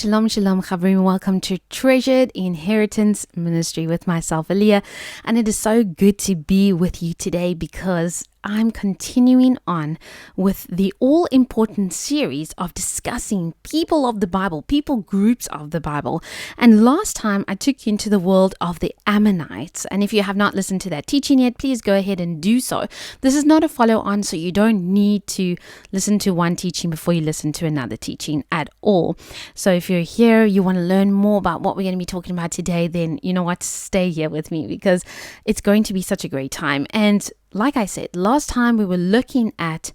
Shalom, shalom, Chavrim. Welcome to Treasured Inheritance Ministry with myself, Aliyah. And it is so good to be with you today because I'm continuing on with the all-important series of discussing people of the Bible, people groups of the Bible. And last time I took you into the world of the Ammonites. And if you have not listened to that teaching yet, please go ahead and do so. This is not a follow-on, so you don't need to listen to one teaching before you listen to another teaching at all. So if you're here, you want to learn more about what we're going to be talking about today, then you know what, stay here with me because it's going to be such a great time. And like I said, last time we were looking at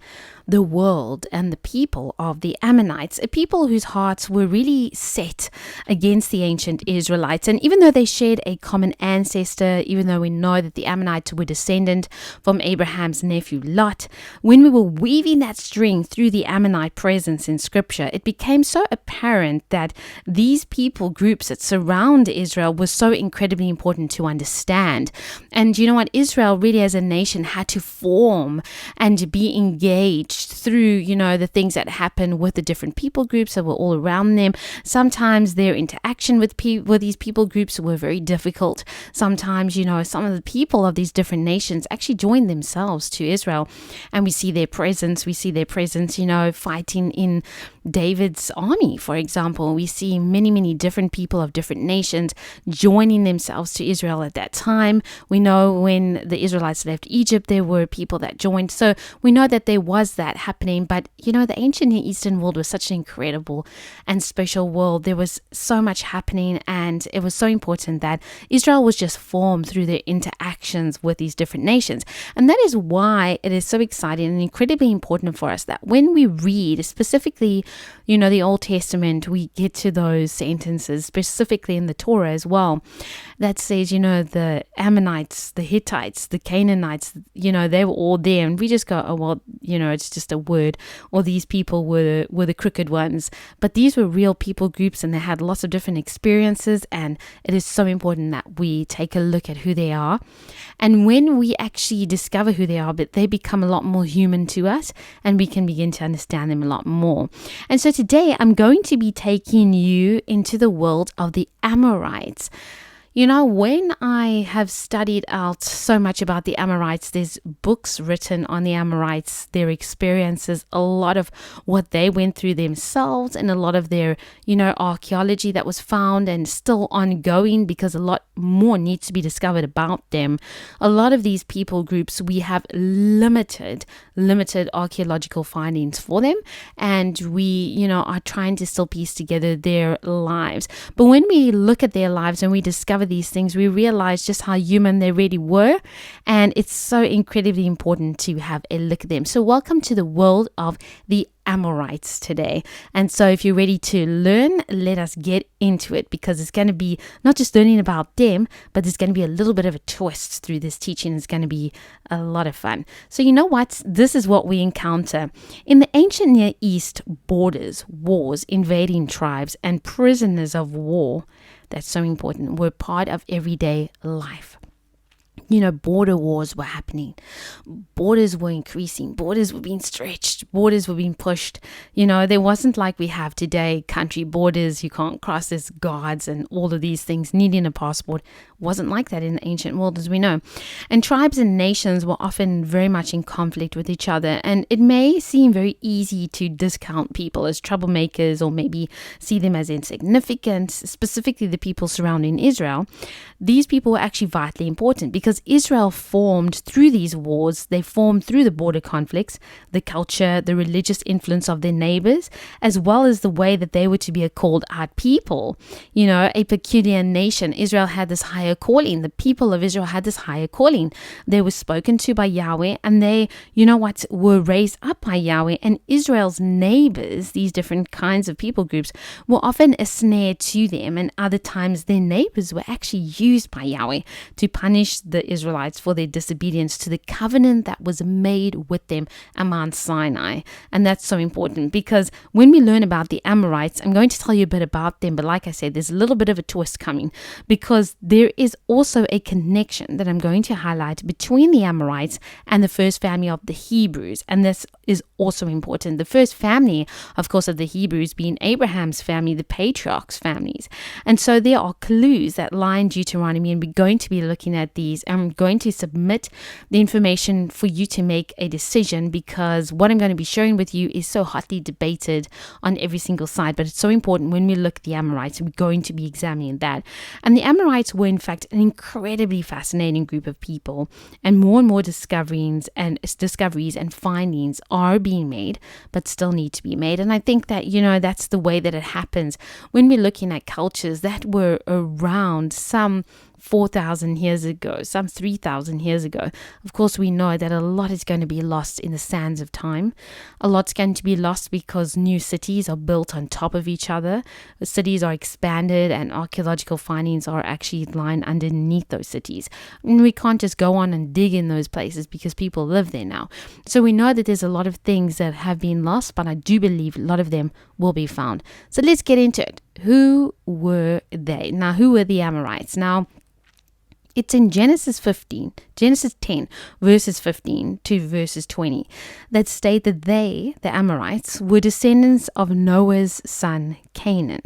the world and the people of the Ammonites, a people whose hearts were really set against the ancient Israelites. And even though they shared a common ancestor, even though we know that the Ammonites were descendant from Abraham's nephew Lot, when we were weaving that string through the Ammonite presence in Scripture, it became so apparent that these people groups that surround Israel were so incredibly important to understand. And you know what? Israel really as a nation had to form and be engaged through, you know, the things that happen with the different people groups that were all around them. Sometimes their interaction with these people groups were very difficult. Sometimes, you know, some of the people of these different nations actually joined themselves to Israel. And we see their presence, you know, fighting in David's army, for example. We see many, many different people of different nations joining themselves to Israel at that time. We know when the Israelites left Egypt, there were people that joined. So we know that there was that happening. But, you know, the ancient Near Eastern world was such an incredible and special world. There was so much happening, and it was so important that Israel was just formed through their interactions with these different nations. And that is why it is so exciting and incredibly important for us that when we read specifically, you know, the Old Testament, we get to those sentences, specifically in the Torah as well, that says, you know, the Ammonites, the Hittites, the Canaanites, you know, they were all there. And we just go, oh, well, you know, it's just a word, or these people were the crooked ones. But these were real people groups, and they had lots of different experiences. And it is so important that we take a look at who they are. And when we actually discover who they are, but they become a lot more human to us, and we can begin to understand them a lot more. And so today I'm going to be taking you into the world of the Amorites. You know, when I have studied out so much about the Amorites, there's books written on the Amorites, their experiences, a lot of what they went through themselves, and a lot of their, you know, archaeology that was found and still ongoing because a lot more needs to be discovered about them. A lot of these people groups, we have limited archaeological findings for them, and we, you know, are trying to still piece together their lives. But when we look at their lives and we discover these things, we realize just how human they really were, and it's so incredibly important to have a look at them. So welcome to the world of the Amorites today. And so if you're ready to learn, let us get into it, because it's going to be not just learning about them, but there's going to be a little bit of a twist through this teaching. It's going to be a lot of fun. So you know what? This is what we encounter. In the ancient Near East, borders, wars, invading tribes, and prisoners of war, that's so important, were part of everyday life. You know, border wars were happening. Borders were increasing. Borders were being stretched. Borders were being pushed. You know, there wasn't like we have today, country borders. You can't cross, there's guards and all of these things. Needing a passport wasn't like that in the ancient world, as we know. And tribes and nations were often very much in conflict with each other. And it may seem very easy to discount people as troublemakers, or maybe see them as insignificant, specifically the people surrounding Israel. These people were actually vitally important because Israel formed through these wars. They formed through the border conflicts, the culture, the religious influence of their neighbors, as well as the way that they were to be a called out people. You know, a peculiar nation. Israel had this higher calling. The people of Israel had this higher calling. They were spoken to by Yahweh, and they, you know what, were raised up by Yahweh. And Israel's neighbors, these different kinds of people groups, were often a snare to them. And other times their neighbors were actually used by Yahweh to punish the the Israelites for their disobedience to the covenant that was made with them at Mount Sinai. And that's so important, because when we learn about the Amorites, I'm going to tell you a bit about them, but like I said, there's a little bit of a twist coming, because there is also a connection that I'm going to highlight between the Amorites and the first family of the Hebrews. And this is also important. The first family, of course, of the Hebrews being Abraham's family, the patriarchs' families. And so there are clues that lie in Deuteronomy, and we're going to be looking at these. I'm going to submit the information for you to make a decision, because what I'm going to be sharing with you is so hotly debated on every single side. But it's so important when we look at the Amorites, we're going to be examining that. And the Amorites were, in fact, an incredibly fascinating group of people, and more discoveries and findings are being made, but still need to be made. And I think that, that's the way that it happens when we're looking at cultures that were around some 4,000 years ago, some 3,000 years ago. Of course, we know that a lot is going to be lost in the sands of time. A lot's going to be lost because new cities are built on top of each other. The cities are expanded, and archaeological findings are actually lying underneath those cities. And we can't just go on and dig in those places because people live there now. So we know that there's a lot of things that have been lost, but I do believe a lot of them will be found. So let's get into it. Who were they? Now, who were the Amorites? Now, it's in Genesis 10, verses 15 to verses 20, that state that they, the Amorites, were descendants of Noah's son, Canaan.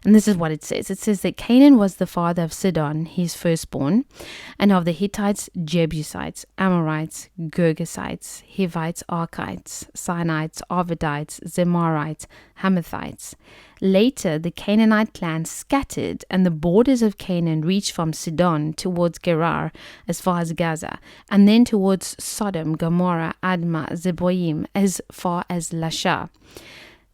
And this is what it says. It says that Canaan was the father of Sidon, his firstborn, and of the Hittites, Jebusites, Amorites, Girgasites, Hivites, Archites, Sinites, Arvadites, Zemarites, Hamathites. Later, the Canaanite clans scattered, and the borders of Canaan reached from Sidon towards Gerar as far as Gaza, and then towards Sodom, Gomorrah, Admah, Zeboim, as far as Lasha.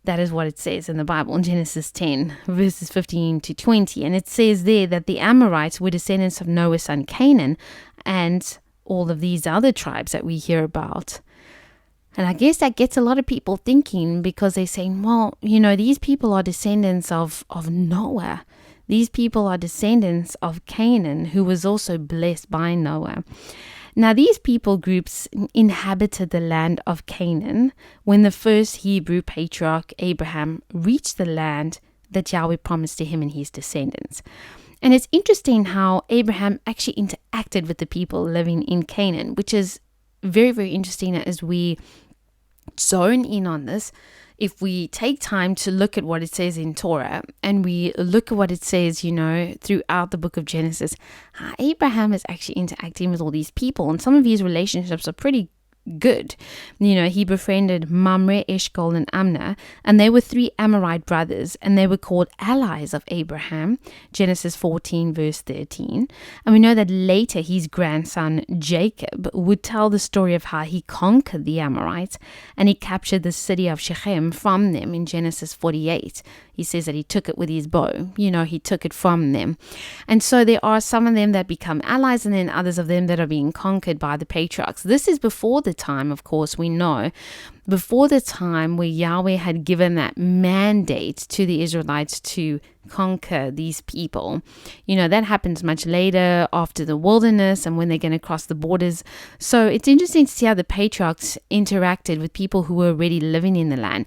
That is what it says in the Bible in Genesis 10, verses 15 to 20. And it says there that the Amorites were descendants of Noah's son Canaan, and all of these other tribes that we hear about. And I guess that gets a lot of people thinking, because they're saying, well, these people are descendants of Noah. These people are descendants of Canaan, who was also blessed by Noah. Now, these people groups inhabited the land of Canaan when the first Hebrew patriarch Abraham reached the land that Yahweh promised to him and his descendants. And it's interesting how Abraham actually interacted with the people living in Canaan, which is very, very interesting as we zone in on this. If we take time to look at what it says in Torah, and we look at what it says, throughout the book of Genesis, how Abraham is actually interacting with all these people, and some of his relationships are pretty good. He befriended Mamre, Eshcol, and Amna, and they were 3 Amorite brothers, and they were called allies of Abraham, Genesis 14, verse 13. And we know that later his grandson Jacob would tell the story of how he conquered the Amorites, and he captured the city of Shechem from them in Genesis 48. He says that he took it with his bow. He took it from them. And so there are some of them that become allies, and then others of them that are being conquered by the patriarchs. This is before the time, of course, we know, before the time where Yahweh had given that mandate to the Israelites to conquer these people. That happens much later, after the wilderness and when they're going to cross the borders. So it's interesting to see how the patriarchs interacted with people who were already living in the land.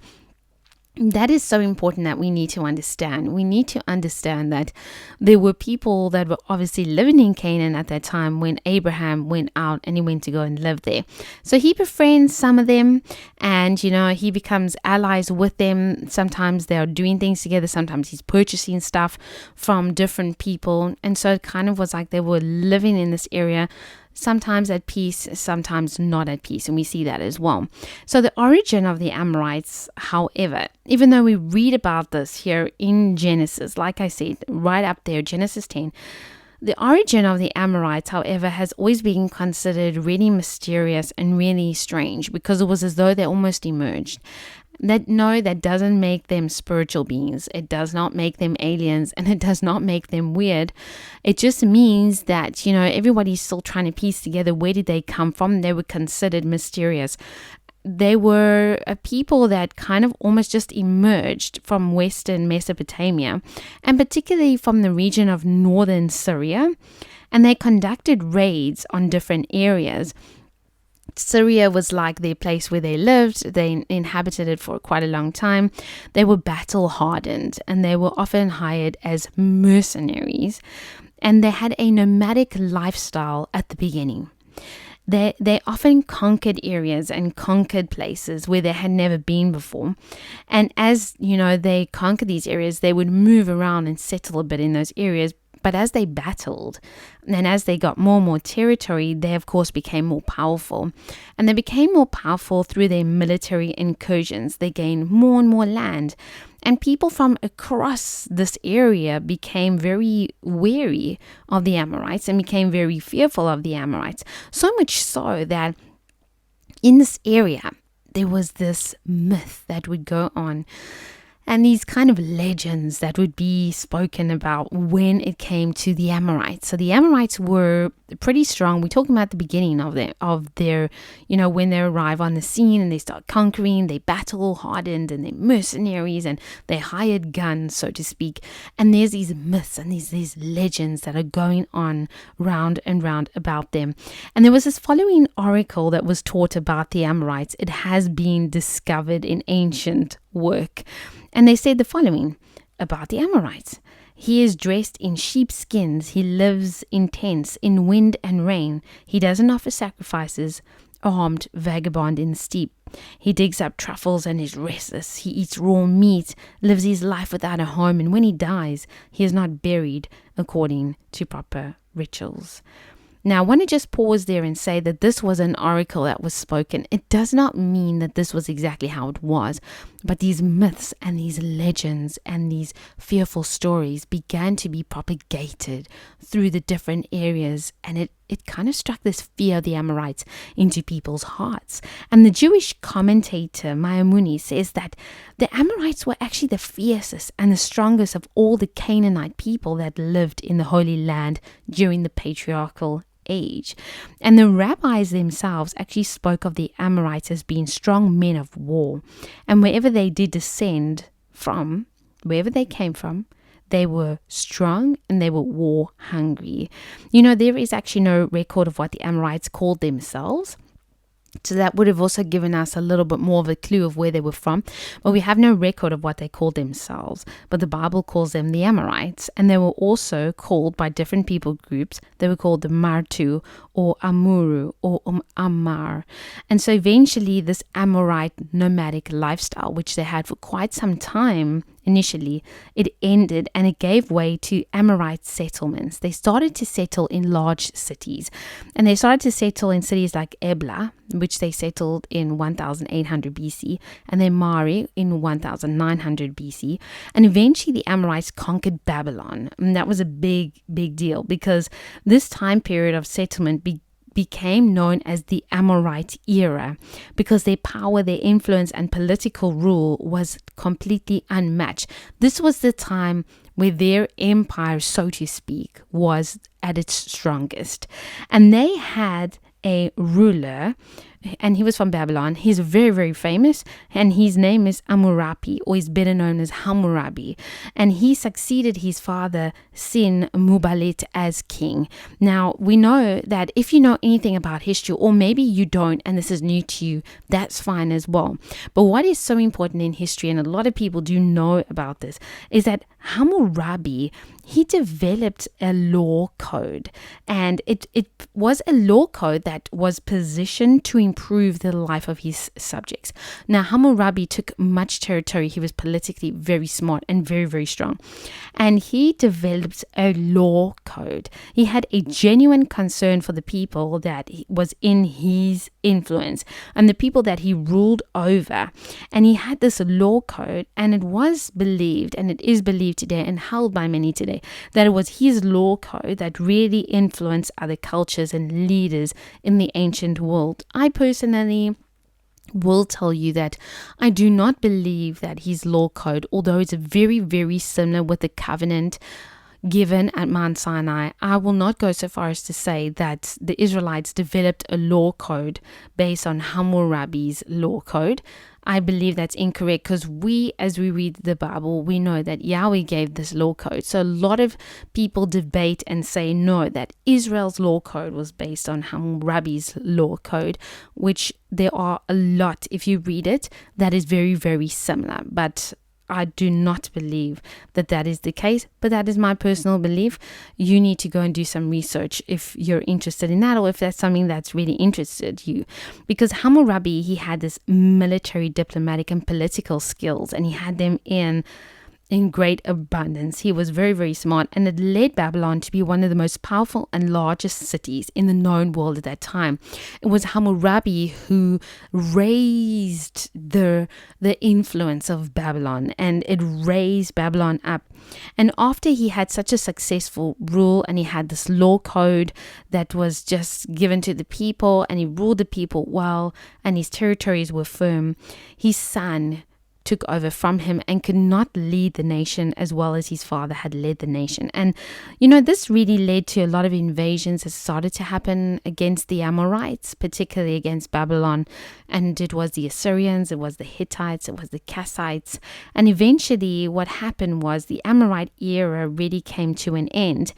That is so important that we need to understand. We need to understand that there were people that were obviously living in Canaan at that time when Abraham went out and he went to go and live there. So he befriends some of them, and, he becomes allies with them. Sometimes they are doing things together. Sometimes he's purchasing stuff from different people. And so it kind of was like they were living in this area, sometimes at peace, sometimes not at peace. And we see that as well. So the origin of the Amorites, however, even though we read about this here in Genesis, like I said, right up there, Genesis 10, the origin of the Amorites, however, has always been considered really mysterious and really strange, because it was as though they almost emerged. That doesn't make them spiritual beings. It does not make them aliens, and it does not make them weird. It just means that, everybody's still trying to piece together where did they come from. They were considered mysterious. They were a people that kind of almost just emerged from Western Mesopotamia, and particularly from the region of northern Syria and they conducted raids on different areas. Syria was like their place where they lived. They inhabited it for quite a long time. They were battle hardened, and they were often hired as mercenaries, and they had a nomadic lifestyle at the beginning. They often conquered areas and conquered places where they had never been before. And as they conquered these areas, they would move around and settle a bit in those areas. But as they battled and as they got more and more territory, they of course became more powerful. And they became more powerful through their military incursions. They gained more and more land. And people from across this area became very wary of the Amorites and became very fearful of the Amorites. So much so that in this area, there was this myth that would go on, and these kind of legends that would be spoken about when it came to the Amorites. So the Amorites were pretty strong. We're talking about the beginning of their, when they arrive on the scene and they start conquering, they battle hardened and they're mercenaries and they hired guns, so to speak. And there's these myths and these legends that are going on round and round about them. And there was this following oracle that was taught about the Amorites. It has been discovered in ancient work. And they said the following about the Amorites. He is dressed in sheepskins. He lives in tents, in wind and rain. He doesn't offer sacrifices, armed vagabond in the steppe. He digs up truffles and is restless. He eats raw meat, lives his life without a home, and when he dies, he is not buried according to proper rituals. Now, I want to just pause there and say that this was an oracle that was spoken. It does not mean that this was exactly how it was, but these myths and these legends and these fearful stories began to be propagated through the different areas, and it kind of struck this fear of the Amorites into people's hearts. And the Jewish commentator Maimoni says that the Amorites were actually the fiercest and the strongest of all the Canaanite people that lived in the Holy Land during the patriarchal age. And the rabbis themselves actually spoke of the Amorites as being strong men of war. And wherever they did descend from, wherever they came from, they were strong and they were war hungry. There is actually no record of what the Amorites called themselves. So that would have also given us a little bit more of a clue of where they were from. But we have no record of what they called themselves. But the Bible calls them the Amorites. And they were also called by different people groups. They were called the Martu or Amuru or Amar. And so eventually this Amorite nomadic lifestyle, which they had for quite some time, initially, it ended and it gave way to Amorite settlements. They started to settle in large cities, and they started to settle in cities like Ebla, which they settled in 1800 BC, and then Mari in 1900 BC. And eventually the Amorites conquered Babylon. And that was a big, big deal, because this time period of settlement became known as the Amorite Era, because their power, their influence, and political rule was completely unmatched. This was the time where their empire, so to speak, was at its strongest. And they had a ruler, and he was from Babylon. He's very, very famous, and his name is Hammurabi, or is better known as Hammurabi. And he succeeded his father, Sin Mubalit, as king. Now, we know that if you know anything about history, or maybe you don't, and this is new to you, that's fine as well. But what is so important in history, and a lot of people do know about this, is that Hammurabi, he developed a law code, and it was a law code that was positioned to improve the life of his subjects. Now, Hammurabi took much territory. He was politically very smart and very, very strong, and he developed a law code. He had a genuine concern for the people that was in his influence and the people that he ruled over, and he had this law code, and it was believed, and it is believed today and held by many today, that it was his law code that really influenced other cultures and leaders in the ancient world. I personally will tell you that I do not believe that his law code, although it's very, very similar with the covenant, given at Mount Sinai. I will not go so far as to say that the Israelites developed a law code based on Hammurabi's law code. I believe that's incorrect, because as we read the Bible, we know that Yahweh gave this law code. So a lot of people debate and say no, that Israel's law code was based on Hammurabi's law code, which there are a lot, if you read it, that is very, very similar. But I do not believe that that is the case, but that is my personal belief. You need to go and do some research if you're interested in that, or if that's something that's really interested you. Because Hammurabi, he had this military, diplomatic, and political skills, and he had them in great abundance. He was very, very smart, and it led Babylon to be one of the most powerful and largest cities in the known world at that time. It was Hammurabi who raised the influence of Babylon, and it raised Babylon up. And after he had such a successful rule, and he had this law code that was just given to the people, and he ruled the people well, and his territories were firm, his son took over from him and could not lead the nation as well as his father had led the nation. And, this really led to a lot of invasions that started to happen against the Amorites, particularly against Babylon. And it was the Assyrians, it was the Hittites, it was the Kassites. And eventually what happened was the Amorite era really came to an end.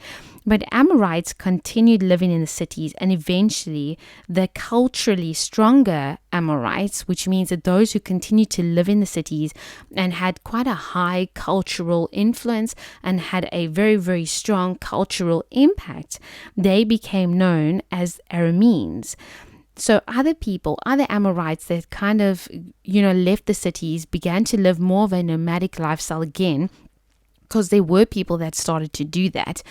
But Amorites continued living in the cities, and eventually the culturally stronger Amorites, which means that those who continued to live in the cities and had quite a high cultural influence and had a very, very strong cultural impact, they became known as Aramines. So other people, other Amorites that kind of, left the cities, began to live more of a nomadic lifestyle again, because there were people that started to do that.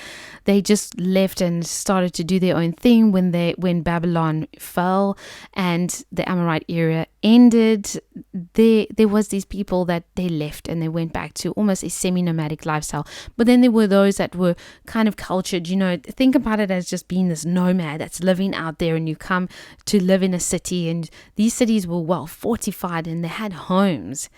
They just left and started to do their own thing when Babylon fell and the Amorite era ended. There was these people that they left and they went back to almost a semi-nomadic lifestyle. But then there were those that were kind of cultured. Think about it as just being this nomad that's living out there, and you come to live in a city, and these cities were well fortified and they had homes.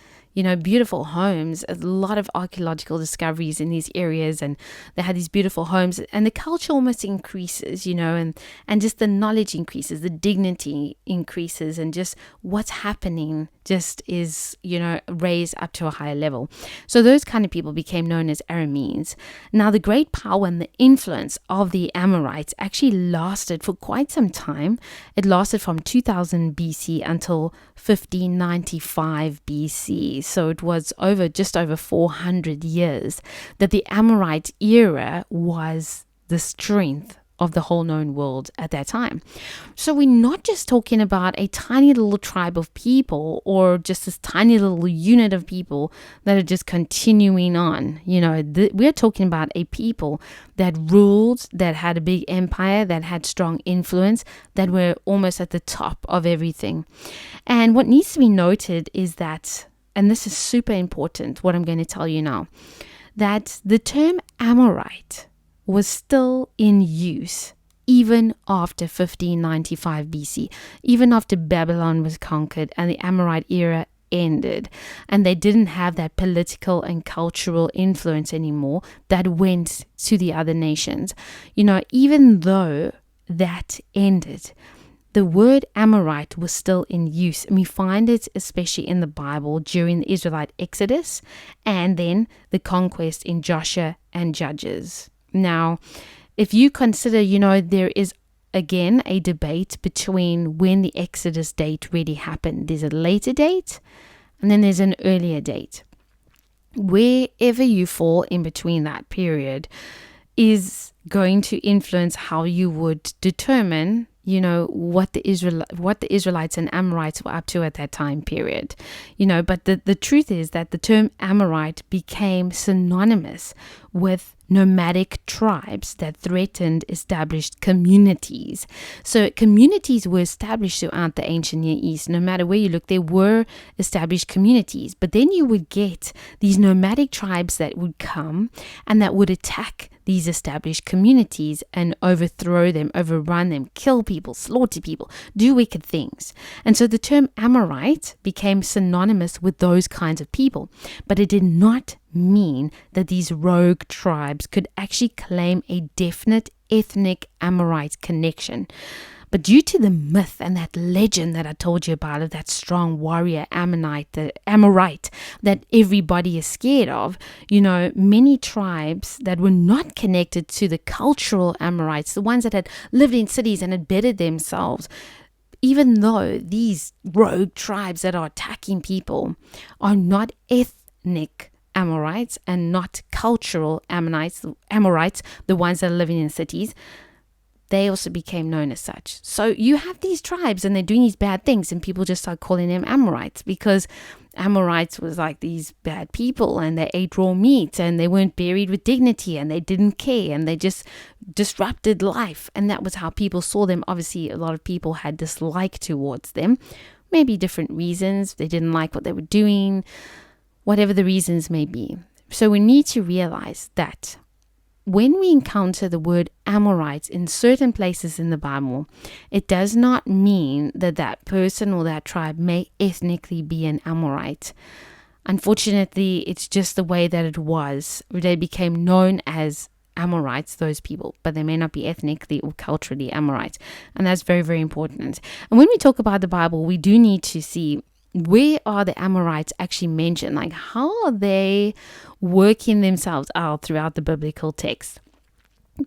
Beautiful homes, a lot of archaeological discoveries in these areas, and they had these beautiful homes, and the culture almost increases, and just the knowledge increases, the dignity increases, and just what's happening just is, raised up to a higher level. So those kind of people became known as Aramines. Now, the great power and the influence of the Amorites actually lasted for quite some time. It lasted from 2000 BC until 1595 BC. So it was just over 400 years that the Amorite era was the strength of the whole known world at that time. So we're not just talking about a tiny little tribe of people, or just this tiny little unit of people that are just continuing on. We're talking about a people that ruled, that had a big empire, that had strong influence, that were almost at the top of everything. And what needs to be noted is that, and this is super important, what I'm going to tell you now, that the term Amorite was still in use even after 1595 BC, even after Babylon was conquered and the Amorite era ended, and they didn't have that political and cultural influence anymore that went to the other nations. Even though that ended, the word Amorite was still in use, and we find it especially in the Bible during the Israelite Exodus and then the conquest in Joshua and Judges. Now, if you consider, there is again a debate between when the Exodus date really happened. There's a later date and then there's an earlier date. Wherever you fall in between that period is going to influence how you would determine what the Israelites and Amorites were up to at that time period. But the truth is that the term Amorite became synonymous with nomadic tribes that threatened established communities. So communities were established throughout the ancient Near East. No matter where you look, there were established communities. But then you would get these nomadic tribes that would come and that would attack these established communities and overthrow them, overrun them, kill people, slaughter people, do wicked things. And so the term Amorite became synonymous with those kinds of people, but it did not mean that these rogue tribes could actually claim a definite ethnic Amorite connection. But due to the myth and that legend that I told you about of that strong warrior Ammonite, the Amorite, that everybody is scared of, many tribes that were not connected to the cultural Amorites, the ones that had lived in cities and had bettered themselves, even though these rogue tribes that are attacking people are not ethnic Amorites and not cultural Amorites, the ones that are living in cities, they also became known as such. So you have these tribes and they're doing these bad things, and people just start calling them Amorites because Amorites was like these bad people, and they ate raw meat, and they weren't buried with dignity, and they didn't care, and they just disrupted life. And that was how people saw them. Obviously, a lot of people had dislike towards them, maybe different reasons. They didn't like what they were doing, whatever the reasons may be. So we need to realize that when we encounter the word Amorites in certain places in the Bible, it does not mean that that person or that tribe may ethnically be an Amorite. Unfortunately, it's just the way that it was. They became known as Amorites, those people, but they may not be ethnically or culturally Amorites. And that's very, very important. And when we talk about the Bible, we do need to see, where are the Amorites actually mentioned? Like, how are they working themselves out throughout the biblical text?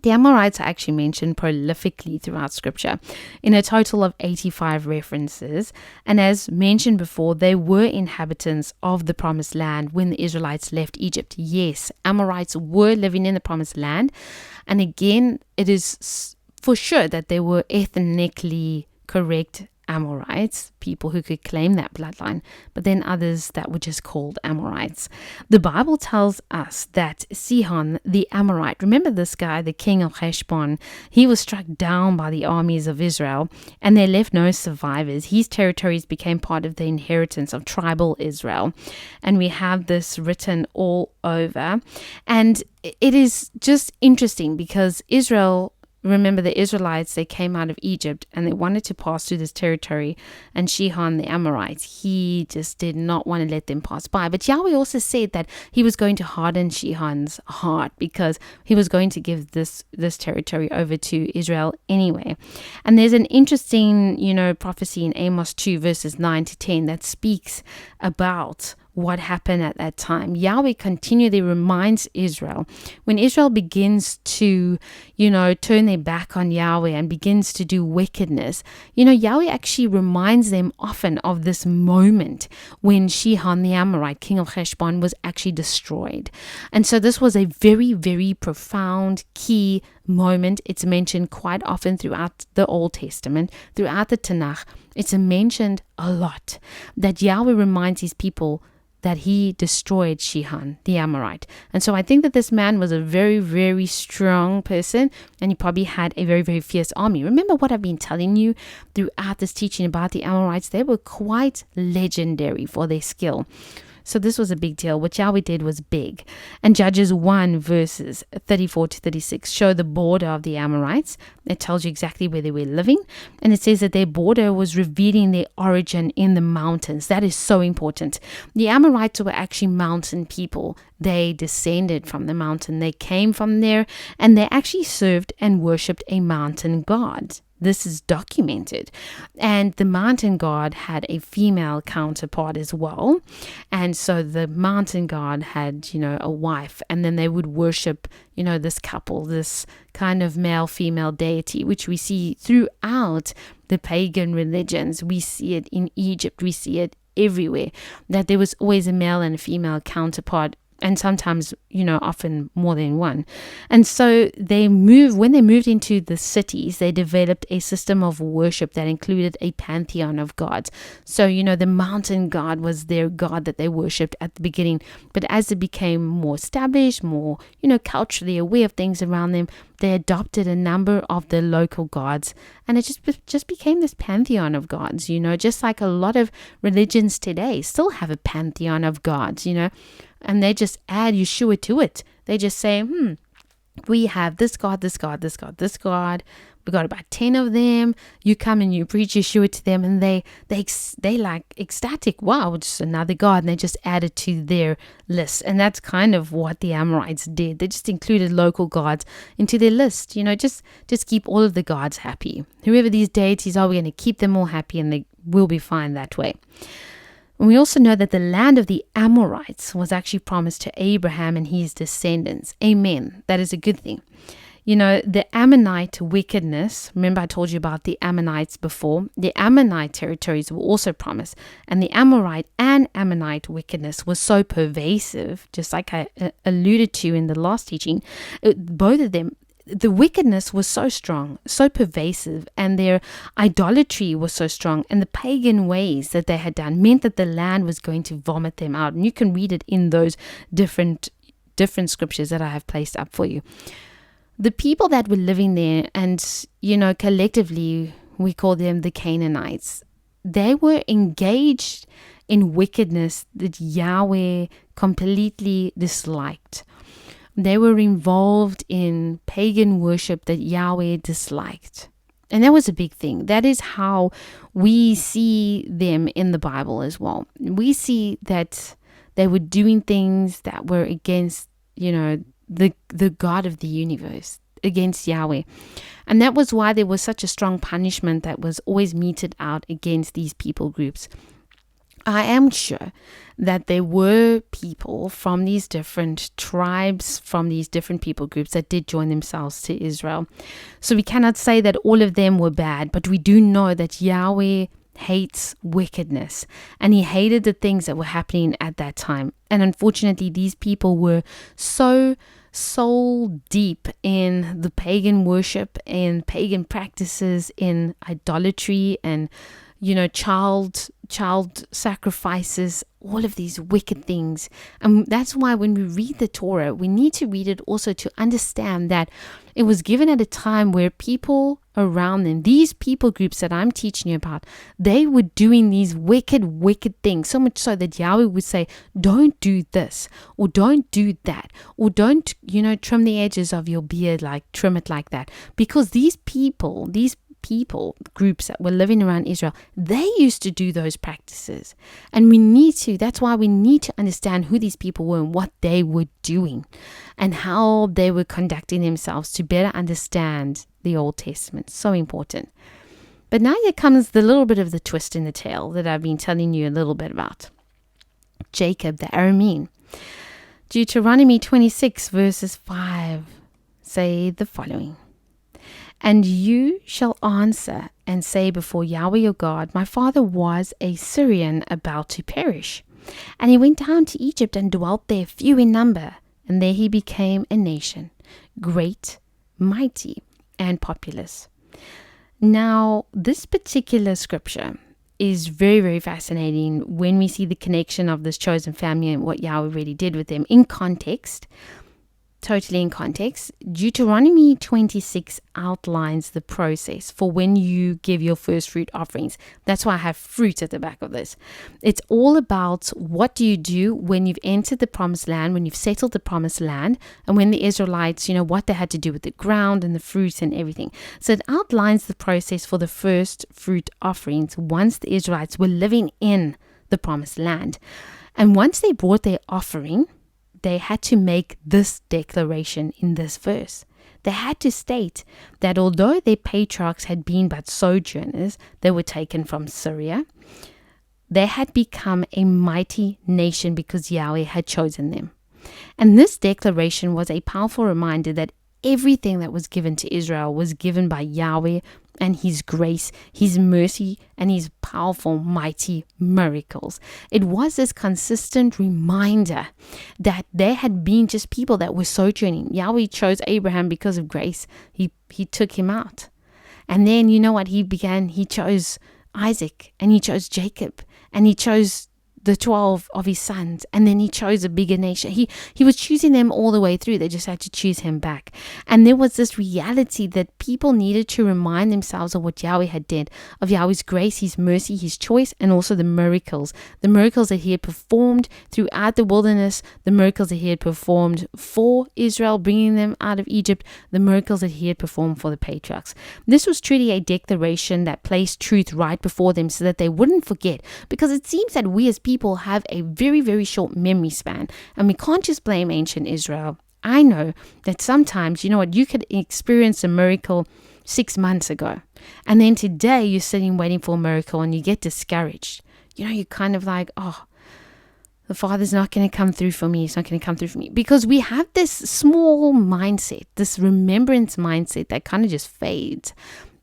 The Amorites are actually mentioned prolifically throughout Scripture in a total of 85 references. And as mentioned before, they were inhabitants of the Promised Land when the Israelites left Egypt. Yes, Amorites were living in the Promised Land. And again, it is for sure that they were ethnically correct Amorites, people who could claim that bloodline, but then others that were just called Amorites. The Bible tells us that Sihan the Amorite, remember this guy, the king of Heshbon, he was struck down by the armies of Israel, and they left no survivors. His territories became part of the inheritance of tribal Israel, and we have this written all over. And it is just interesting because Israel, remember the Israelites, they came out of Egypt and they wanted to pass through this territory, and Sihan the Amorite, he just did not want to let them pass by. But Yahweh also said that he was going to harden Sihan's heart because he was going to give this territory over to Israel anyway. And there's an interesting, prophecy in Amos 2 verses 9 to 10 that speaks about what happened at that time. Yahweh continually reminds Israel when Israel begins to, turn their back on Yahweh and begins to do wickedness. Yahweh actually reminds them often of this moment when Sihan the Amorite, king of Heshbon, was actually destroyed. And so this was a very, very profound, key moment. It's mentioned quite often throughout the Old Testament, throughout the Tanakh. It's mentioned a lot that Yahweh reminds his people that he destroyed Sihan the Amorite. And so I think that this man was a very, very strong person, and he probably had a very, very fierce army. Remember what I've been telling you throughout this teaching about the Amorites? They were quite legendary for their skill. So this was a big deal. What Yahweh did was big. And Judges 1 verses 34 to 36 show the border of the Amorites. It tells you exactly where they were living. And it says that their border was revealing their origin in the mountains. That is so important. The Amorites were actually mountain people. They descended from the mountain. They came from there, and they actually served and worshipped a mountain god. This is documented. And the mountain god had a female counterpart as well. And so the mountain god had, a wife, and then they would worship, this couple, this kind of male-female deity, which we see throughout the pagan religions. We see it in Egypt. We see it everywhere, that there was always a male and a female counterpart, and sometimes, often more than one. And so when they moved into the cities, they developed a system of worship that included a pantheon of gods. So, the mountain god was their god that they worshipped at the beginning. But as they became more established, more, culturally aware of things around them, they adopted a number of the local gods, and it just became this pantheon of gods, just like a lot of religions today still have a pantheon of gods, and they just add Yeshua to it. They just say, we have this God, this God, this God, this God. We got about 10 of them. You come and you preach Yeshua to them, and they like ecstatic. Wow, just another God. And they just added to their list. And that's kind of what the Amorites did. They just included local gods into their list. Just keep all of the gods happy. Whoever these deities are, we're going to keep them all happy, and they will be fine that way. And we also know that the land of the Amorites was actually promised to Abraham and his descendants. Amen. That is a good thing. The Ammonite wickedness, remember I told you about the Ammonites before, the Ammonite territories were also promised. And the Amorite and Ammonite wickedness was so pervasive, just like I alluded to in the last teaching, both of them, the wickedness was so strong, so pervasive, and their idolatry was so strong, and the pagan ways that they had done meant that the land was going to vomit them out. And you can read it in those different scriptures that I have placed up for you. The people that were living there, and collectively we call them the Canaanites, they were engaged in wickedness that Yahweh completely disliked. They were involved in pagan worship that Yahweh disliked. And that was a big thing. That is how we see them in the Bible as well. We see that they were doing things that were against, the God of the universe, against Yahweh. And that was why there was such a strong punishment that was always meted out against these people groups. I am sure that there were people from these different tribes, from these different people groups that did join themselves to Israel. So we cannot say that all of them were bad, but we do know that Yahweh hates wickedness, and he hated the things that were happening at that time. And unfortunately, these people were so deep in the pagan worship and pagan practices, in idolatry and child sacrifices, all of these wicked things. And that's why when we read the Torah, we need to read it also to understand that it was given at a time where people around them, these people groups that I'm teaching you about, they were doing these wicked things, so much so that Yahweh would say, don't do this, or don't do that, or don't, trim the edges of your beard, trim it like that. Because these people groups that were living around Israel, they used to do those practices. And that's why we need to understand who these people were and what they were doing and how they were conducting themselves to better understand the Old Testament. So important. But now here comes the little bit of the twist in the tale that I've been telling you a little bit about. Jacob the Aramine. Deuteronomy 26 verses 5 say the following. And you shall answer and say before Yahweh your God, my father was a Syrian about to perish. And he went down to Egypt and dwelt there, few in number. And there he became a nation, great, mighty, and populous. Now, this particular scripture is very, very fascinating when we see the connection of this chosen family and what Yahweh really did with them in context. Totally in context. Deuteronomy 26 outlines the process for when you give your first fruit offerings. That's why I have fruit at the back of this. It's all about what do you do when you've entered the promised land, when you've settled the promised land, and when the Israelites, what they had to do with the ground and the fruits and everything. So it outlines the process for the first fruit offerings once the Israelites were living in the promised land. And once they brought their offering, they had to make this declaration in this verse. They had to state that although their patriarchs had been but sojourners, they were taken from Syria, they had become a mighty nation because Yahweh had chosen them. And this declaration was a powerful reminder that everything that was given to Israel was given by Yahweh and his grace, his mercy, and his powerful, mighty miracles. It was this consistent reminder that there had been just people that were sojourning. Yahweh chose Abraham because of grace. He took him out. And then, you know what? He chose Isaac, and he chose Jacob, and he chose the 12 of his sons, and then he chose a bigger nation. He was choosing them all the way through. They just had to choose him back. And there was this reality that people needed to remind themselves of what Yahweh had did, of Yahweh's grace, his mercy, his choice, and also the miracles that he had performed throughout the wilderness, the miracles that he had performed for Israel, bringing them out of Egypt, the miracles that he had performed for the patriarchs. This was truly a declaration that placed truth right before them so that they wouldn't forget, because it seems that we as people have a very, very short memory span, and we can't just blame ancient Israel. I know that sometimes, you could experience a miracle 6 months ago, and then today you're sitting waiting for a miracle and you get discouraged. You're kind of like, oh, the Father's not going to come through for me. It's not going to come through for me. Because we have this small mindset, this remembrance mindset that kind of just fades.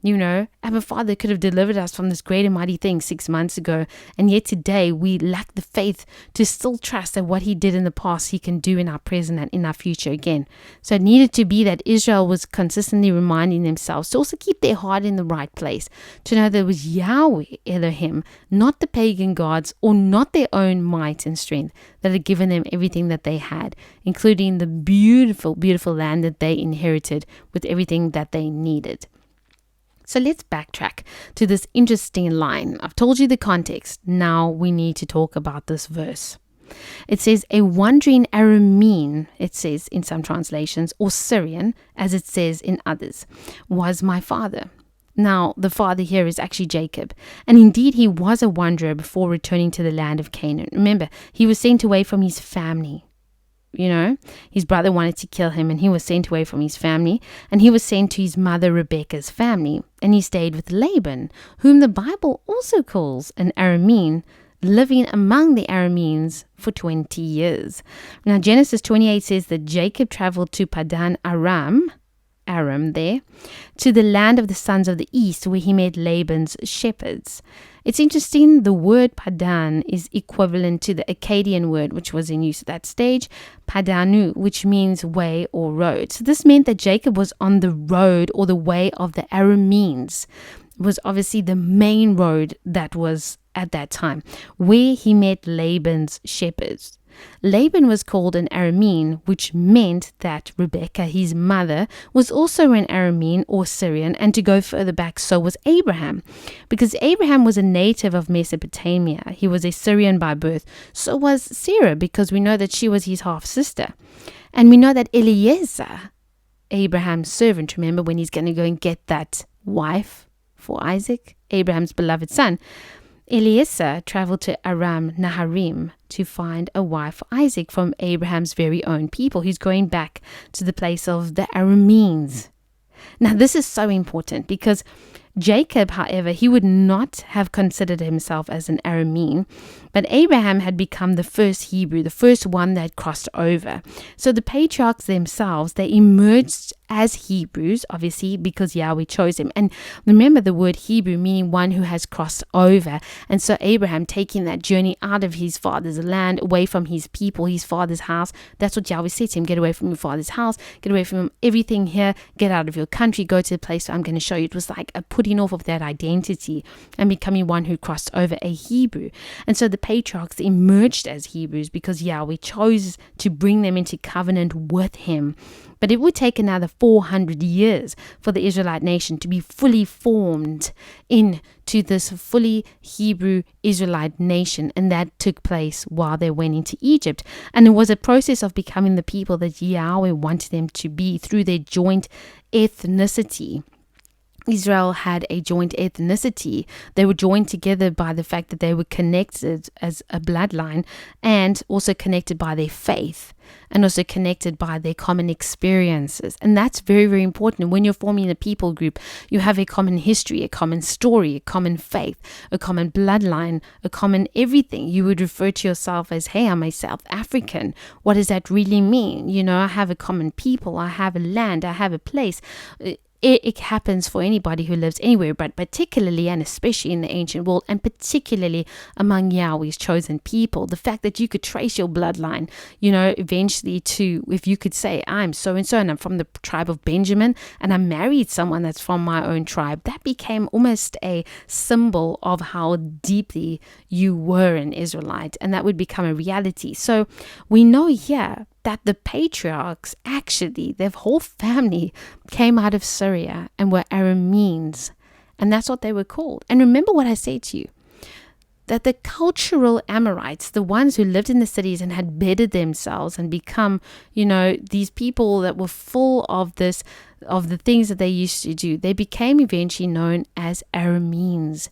Our Father could have delivered us from this great and mighty thing 6 months ago, and yet today we lack the faith to still trust that what he did in the past, he can do in our present and in our future again. So it needed to be that Israel was consistently reminding themselves to also keep their heart in the right place, to know that it was Yahweh Elohim, not the pagan gods or not their own might and strength, that had given them everything that they had, including the beautiful, beautiful land that they inherited with everything that they needed. So let's backtrack to this interesting line. I've told you the context. Now we need to talk about this verse. It says, a wandering Aramine, it says in some translations, or Syrian, as it says in others, was my father. Now, the father here is actually Jacob. And indeed, he was a wanderer before returning to the land of Canaan. Remember, he was sent away from his family. His brother wanted to kill him, and he was sent away from his family, and he was sent to his mother Rebekah's family, and he stayed with Laban, whom the Bible also calls an Aramine, living among the Aramines for 20 years. Now, Genesis 28 says that Jacob traveled to Padan Aram there, to the land of the sons of the east, where he met Laban's shepherds. It's interesting, the word Padan is equivalent to the Akkadian word which was in use at that stage, Padanu, which means way or road. So this meant that Jacob was on the road or the way of the Aramines. It was obviously the main road that was at that time, where he met Laban's shepherds. Laban was called an Aramine, which meant that Rebekah, his mother, was also an Aramine or Syrian, and to go further back, so was Abraham. Because Abraham was a native of Mesopotamia. He was a Syrian by birth. So was Sarah, because we know that she was his half-sister. And we know that Eliezer, Abraham's servant, remember when he's going to go and get that wife for Isaac, Abraham's beloved son, Eliezer traveled to Aram Naharim to find a wife for Isaac from Abraham's very own people. He's going back to the place of the Aramines. Now, this is so important because Jacob, however, he would not have considered himself as an Aramine, but Abraham had become the first Hebrew, the first one that had crossed over. So the patriarchs themselves, they emerged as Hebrews, obviously, because Yahweh chose him. And remember the word Hebrew meaning one who has crossed over. And so Abraham taking that journey out of his father's land, away from his people, his father's house. That's what Yahweh said to him. Get away from your father's house. Get away from everything here. Get out of your country. Go to the place where I'm going to show you. It was like a putting off of that identity and becoming one who crossed over, a Hebrew. And so the patriarchs emerged as Hebrews because Yahweh chose to bring them into covenant with him. But it would take another 400 years for the Israelite nation to be fully formed into this fully Hebrew Israelite nation. And that took place while they went into Egypt. And it was a process of becoming the people that Yahweh wanted them to be through their joint ethnicity. Israel had a joint ethnicity. They were joined together by the fact that they were connected as a bloodline and also connected by their faith and also connected by their common experiences. And that's very, very important. When you're forming a people group, you have a common history, a common story, a common faith, a common bloodline, a common everything. You would refer to yourself as, hey, I'm a South African. What does that really mean? You know, I have a common people. I have a land. I have a place. it happens for anybody who lives anywhere, but particularly and especially in the ancient world, and particularly among Yahweh's chosen people. The fact that you could trace your bloodline, eventually to, if you could say, I'm so and so, and I'm from the tribe of Benjamin, and I married someone that's from my own tribe, that became almost a symbol of how deeply you were an Israelite, and that would become a reality. So we know here that the patriarchs, actually, their whole family came out of Syria and were Aramenes. And that's what they were called. And remember what I said to you, that the cultural Amorites, the ones who lived in the cities and had bettered themselves and become, these people that were full of the things that they used to do, they became eventually known as Aramenes.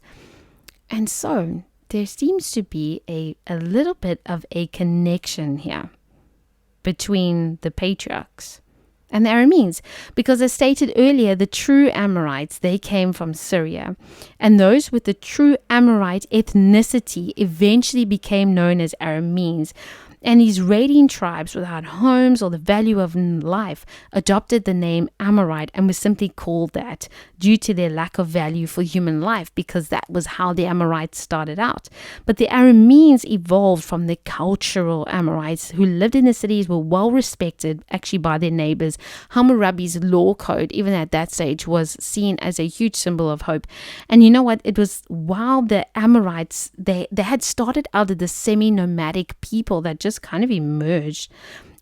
And so there seems to be a little bit of a connection here between the patriarchs and the Aramenes, because as stated earlier, the true Amorites, they came from Syria, and those with the true Amorite ethnicity eventually became known as Aramenes. And these raiding tribes without homes or the value of life adopted the name Amorite and was simply called that due to their lack of value for human life, because that was how the Amorites started out. But the Aramenes evolved from the cultural Amorites who lived in the cities, were well respected actually by their neighbors. Hammurabi's law code, even at that stage, was seen as a huge symbol of hope. And you know what? It was while the Amorites, they had started out of the semi-nomadic people that just kind of emerged,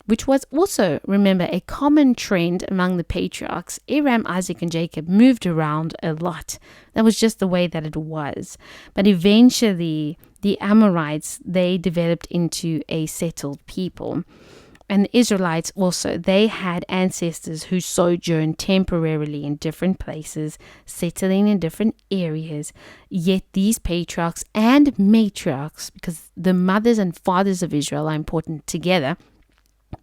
which was also, remember, a common trend among the patriarchs. Abraham, Isaac, and Jacob moved around a lot. That was just the way that it was. But eventually, the Amorites, they developed into a settled people. And the Israelites also, they had ancestors who sojourned temporarily in different places, settling in different areas. Yet these patriarchs and matriarchs, because the mothers and fathers of Israel are important together,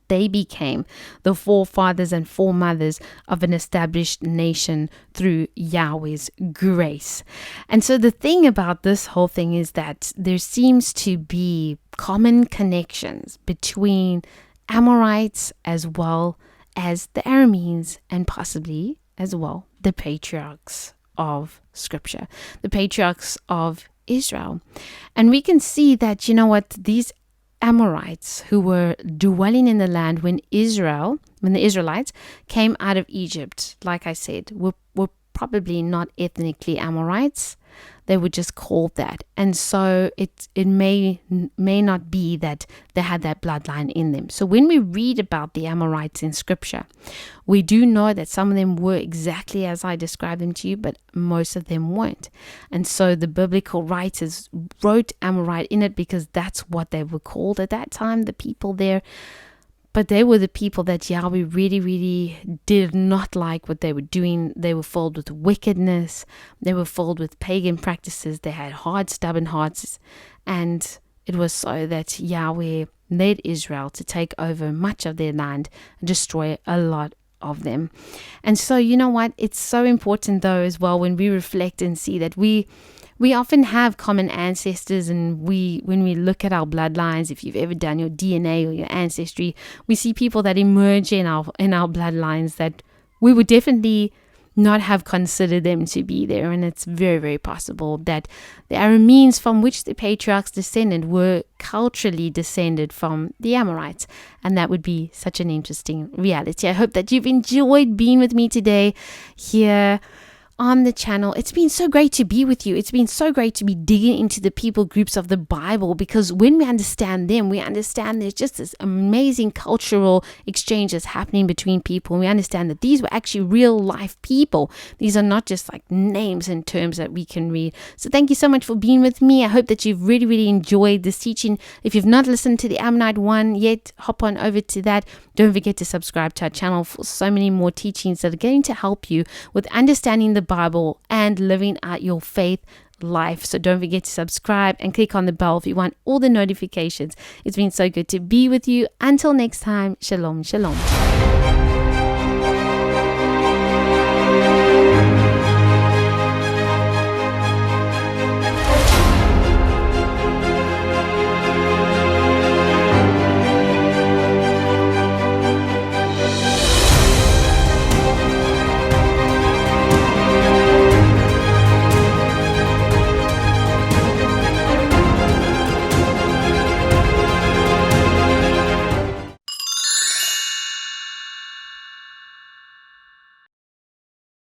they became the forefathers and foremothers of an established nation through Yahweh's grace. And so the thing about this whole thing is that there seems to be common connections between Amorites as well as the Aramenes, and possibly as well the patriarchs of Scripture, the patriarchs of Israel. And we can see that, these Amorites who were dwelling in the land when the Israelites came out of Egypt, like I said, were probably not ethnically Amorites. They were just called that. And so it may not be that they had that bloodline in them. So when we read about the Amorites in Scripture, we do know that some of them were exactly as I described them to you, but most of them weren't. And so the biblical writers wrote Amorite in it because that's what they were called at that time, the people there. But they were the people that Yahweh really, really did not like what they were doing. They were filled with wickedness. They were filled with pagan practices. They had hard, stubborn hearts. And it was so that Yahweh led Israel to take over much of their land and destroy a lot of them. And so, you know what? It's so important, though, as well, when we reflect and see that we often have common ancestors, and when we look at our bloodlines, if you've ever done your DNA or your ancestry, we see people that emerge in our bloodlines that we would definitely not have considered them to be there. And it's very, very possible that the Aramenes from which the patriarchs descended were culturally descended from the Amorites. And that would be such an interesting reality. I hope that you've enjoyed being with me today here on the channel. It's been so great to be with you. It's been so great to be digging into the people groups of the Bible, because when we understand them, we understand there's just this amazing cultural exchange that's happening between people. And we understand that these were actually real life people. These are not just like names and terms that we can read. So thank you so much for being with me. I hope that you've really, really enjoyed this teaching. If you've not listened to the Ammonite one yet, hop on over to that. Don't forget to subscribe to our channel for so many more teachings that are going to help you with understanding the Bible and living out your faith life. So don't forget to subscribe and click on the bell if you want all the notifications. It's been so good to be with you. Until next time, shalom, shalom.